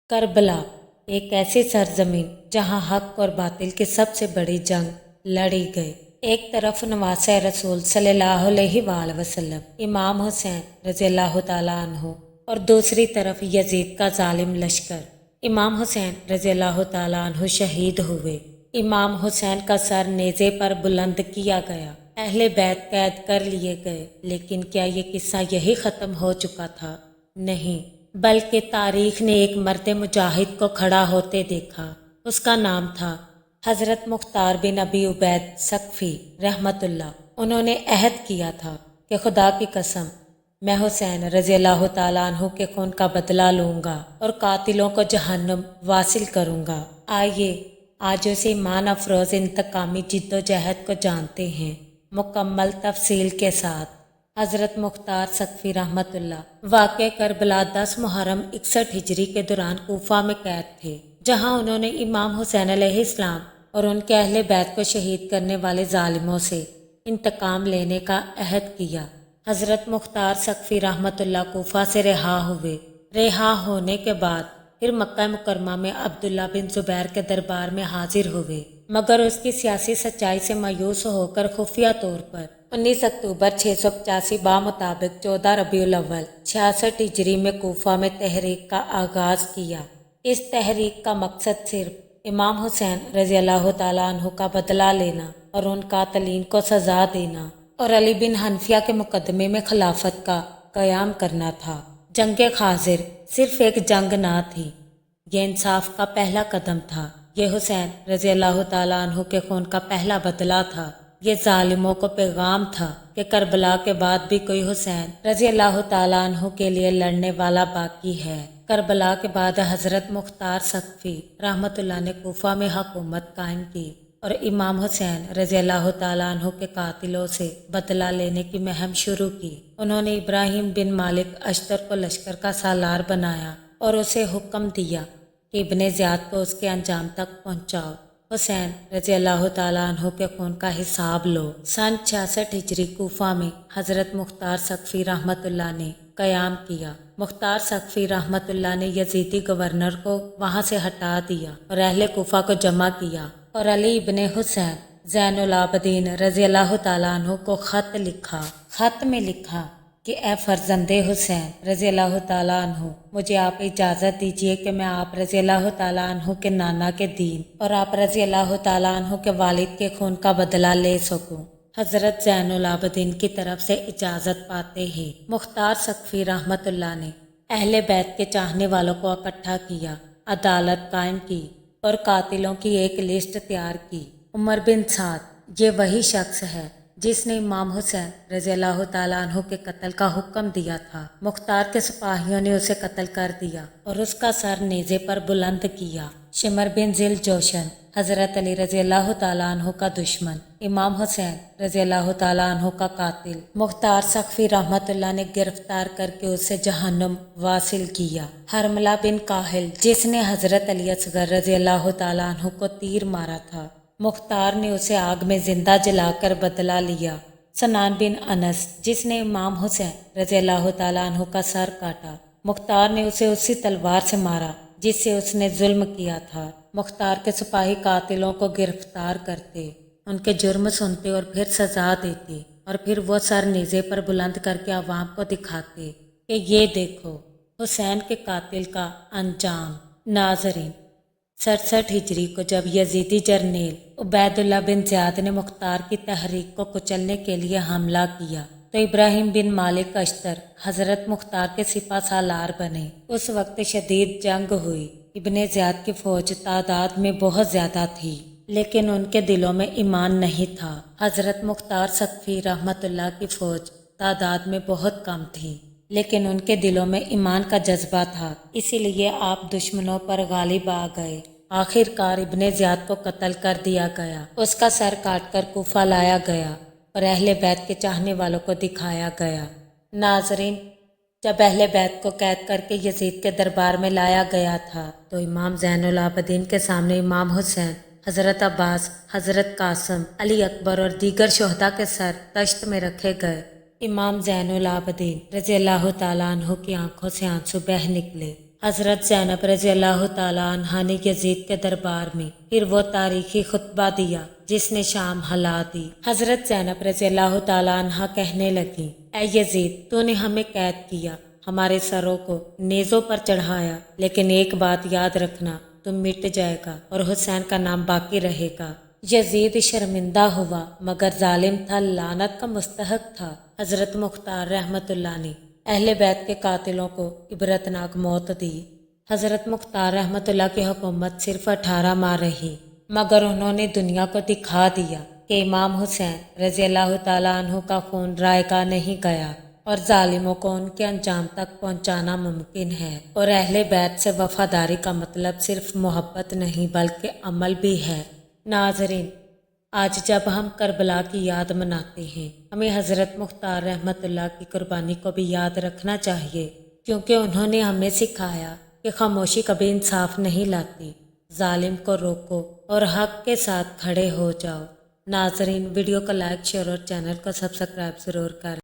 کربلا ایک ایسی سرزمین جہاں حق اور باطل کی سب سے بڑی جنگ لڑی گئی۔ ایک طرف نواسہ رسول صلی اللہ علیہ وآلہ وسلم امام حسین رضی اللہ تعالیٰ عنہ اور دوسری طرف یزید کا ظالم لشکر۔ امام حسین رضی اللہ تعالیٰ عنہ شہید ہوئے۔ امام حسین کا سر نیزے پر بلند کیا گیا۔ اہل بیت قید کر لیے گئے۔ لیکن کیا یہ قصہ یہی ختم ہو چکا تھا؟ نہیں، بلکہ تاریخ نے ایک مرد مجاہد کو کھڑا ہوتے دیکھا۔ اس کا نام تھا حضرت مختار بن ابی عبید ثقفی رحمۃ اللہ۔ انہوں نے عہد کیا تھا کہ خدا کی قسم، میں حسین رضی اللہ تعالیٰ عنہ کے خون کا بدلہ لوں گا اور قاتلوں کو جہنم واصل کروں گا۔ آئیے آج اس ایمان افروز انتقامی جد و جہد کو جانتے ہیں مکمل تفصیل کے ساتھ۔ حضرت مختار ثقفی رحمۃ اللہ واقع کربلا 10 محرم 61 ہجری کے دوران کوفہ میں قید تھے، جہاں انہوں نے امام حسین علیہ السلام اور ان کے اہل بیت کو شہید کرنے والے ظالموں سے انتقام لینے کا عہد کیا۔ حضرت مختار ثقفی رحمۃ اللہ کوفہ سے رہا ہوئے۔ رہا ہونے کے بعد پھر مکہ مکرمہ میں عبداللہ بن زبیر کے دربار میں حاضر ہوئے، مگر اس کی سیاسی سچائی سے مایوس ہو کر خفیہ طور پر 19 اکتوبر 685 بمطابق 14 ربیع الاول 66 ہجری میں کوفہ میں تحریک کا آغاز کیا۔ اس تحریک کا مقصد صرف امام حسین رضی اللہ تعالیٰ عنہ کا بدلہ لینا اور ان قاتلین کو سزا دینا اور علی بن حنفیہ کے مقدمے میں خلافت کا قیام کرنا تھا۔ جنگ خاضر صرف ایک جنگ نہ تھی، یہ انصاف کا پہلا قدم تھا۔ یہ حسین رضی اللہ تعالیٰ عنہ کے خون کا پہلا بدلہ تھا۔ یہ ظالموں کو پیغام تھا کہ کربلا کے بعد بھی کوئی حسین رضی اللہ تعالیٰ عنہ کے لیے لڑنے والا باقی ہے۔ کربلا کے بعد حضرت مختار ثقفی رحمۃ اللہ نے کوفہ میں حکومت قائم کی اور امام حسین رضی اللہ تعالیٰ عنہ کے قاتلوں سے بدلہ لینے کی مہم شروع کی۔ انہوں نے ابراہیم بن مالک اشتر کو لشکر کا سالار بنایا اور اسے حکم دیا کہ ابن زیاد کو اس کے انجام تک پہنچاؤ۔ حسین رضی اللہ تعالیٰ عنہ کے خون کا حساب لو۔ سن 66 ہجری کوفہ میں حضرت مختار ثقفی رحمۃ اللہ نے قیام کیا۔ مختار ثقفی رحمۃ اللہ نے یزیدی گورنر کو وہاں سے ہٹا دیا اور اہل کوفہ کو جمع کیا اور علی ابن حسین زین العابدین رضی اللہ تعالیٰ عنہ کو خط لکھا۔ خط میں لکھا کہ اے فرزند حسین رضی اللہ تعالیٰ عنہ، مجھے آپ اجازت دیجیے کہ میں آپ رضی اللہ تعالیٰ عنہ کے نانا کے دین اور آپ رضی اللہ تعالیٰ عنہ کے والد کے خون کا بدلہ لے سکوں۔ حضرت زین العابدین کی طرف سے اجازت پاتے ہی مختار ثقفی رحمۃ اللہ نے اہل بیت کے چاہنے والوں کو اکٹھا کیا، عدالت قائم کی اور قاتلوں کی ایک لسٹ تیار کی۔ عمر بن سعد یہ وہی شخص ہے جس نے امام حسین رضی اللہ تعالیٰ عنہ کے قتل کا حکم دیا تھا۔ مختار کے سپاہیوں نے اسے قتل کر دیا اور اس کا سر نیزے پر بلند کیا۔ شمر بن ذی الجوشن حضرت علی رضی اللہ تعالیٰ عنہ کا دشمن، امام حسین رضی اللہ تعالیٰ عنہ کا قاتل، مختار ثقفی رحمۃ اللہ نے گرفتار کر کے اسے جہنم واصل کیا۔ حرملہ بن کاہل جس نے حضرت علی اصغر رضی اللہ تعالیٰ عنہ کو تیر مارا تھا، مختار نے اسے آگ میں زندہ جلا کر بدلہ لیا۔ سنان بن انس جس نے امام حسین رضی اللہ تعالیٰ عنہ کا سر کاٹا، مختار نے اسے اسی تلوار سے مارا جس سے اس نے ظلم کیا تھا۔ مختار کے سپاہی قاتلوں کو گرفتار کرتے، ان کے جرم سنتے اور پھر سزا دیتے اور پھر وہ سر نیزے پر بلند کر کے عوام کو دکھاتے کہ یہ دیکھو حسین کے قاتل کا انجام۔ ناظرین، 67 ہجری کو جب یزیدی جرنیل عبید اللہ بن زیاد نے مختار کی تحریک کو کچلنے کے لیے حملہ کیا تو ابراہیم بن مالک اشتر حضرت مختار کے سپہ سالار بنے۔ اس وقت شدید جنگ ہوئی۔ ابن زیاد کی فوج تعداد میں بہت زیادہ تھی، لیکن ان کے دلوں میں ایمان نہیں تھا۔ حضرت مختار ثقفی رحمۃ اللہ کی فوج تعداد میں بہت کم تھی، لیکن ان کے دلوں میں ایمان کا جذبہ تھا، اسی لیے آپ دشمنوں پر غالب آ گئے۔ آخر کار ابن زیاد کو قتل کر دیا گیا، اس کا سر کاٹ کر کوفہ لایا گیا اور اہل بیت کے چاہنے والوں کو دکھایا گیا۔ ناظرین، جب اہل بیت کو قید کر کے یزید کے دربار میں لایا گیا تھا تو امام زین العابدین کے سامنے امام حسین، حضرت عباس، حضرت قاسم، علی اکبر اور دیگر شہداء کے سر تشت میں رکھے گئے۔ امام زین العابدین رضی اللہ تعالیٰ عنہ کی آنکھوں سے آنسو بہہ نکلے۔ حضرت زینب رضی اللہ تعالیٰ عنہا نے یزید کے دربار میں پھر وہ تاریخی خطبہ دیا جس نے شام ہلا دی۔ حضرت زینب رضی اللہ تعالیٰ عنہا کہنے لگیں، اے یزید، تو نے ہمیں قید کیا، ہمارے سروں کو نیزوں پر چڑھایا، لیکن ایک بات یاد رکھنا، تم مٹ جائے گا اور حسین کا نام باقی رہے گا۔ یزید شرمندہ ہوا مگر ظالم تھا، لعنت کا مستحق تھا۔ حضرت مختار رحمت اللہ نے اہل بیت کے قاتلوں کو عبرتناک موت دی۔ حضرت مختار رحمت اللہ کی حکومت صرف 18 ماہ رہی، مگر انہوں نے دنیا کو دکھا دیا کہ امام حسین رضی اللہ تعالیٰ عنہ کا خون رائے گاہ نہیں گیا اور ظالموں کو ان کے انجام تک پہنچانا ممکن ہے، اور اہل بیت سے وفاداری کا مطلب صرف محبت نہیں بلکہ عمل بھی ہے۔ ناظرین، آج جب ہم کربلا کی یاد مناتے ہیں، ہمیں حضرت مختار رحمت اللہ کی قربانی کو بھی یاد رکھنا چاہیے، کیونکہ انہوں نے ہمیں سکھایا کہ خاموشی کبھی انصاف نہیں لاتی۔ ظالم کو روکو اور حق کے ساتھ کھڑے ہو جاؤ۔ ناظرین، ویڈیو کو لائک، شیئر اور چینل کو سبسکرائب ضرور کریں۔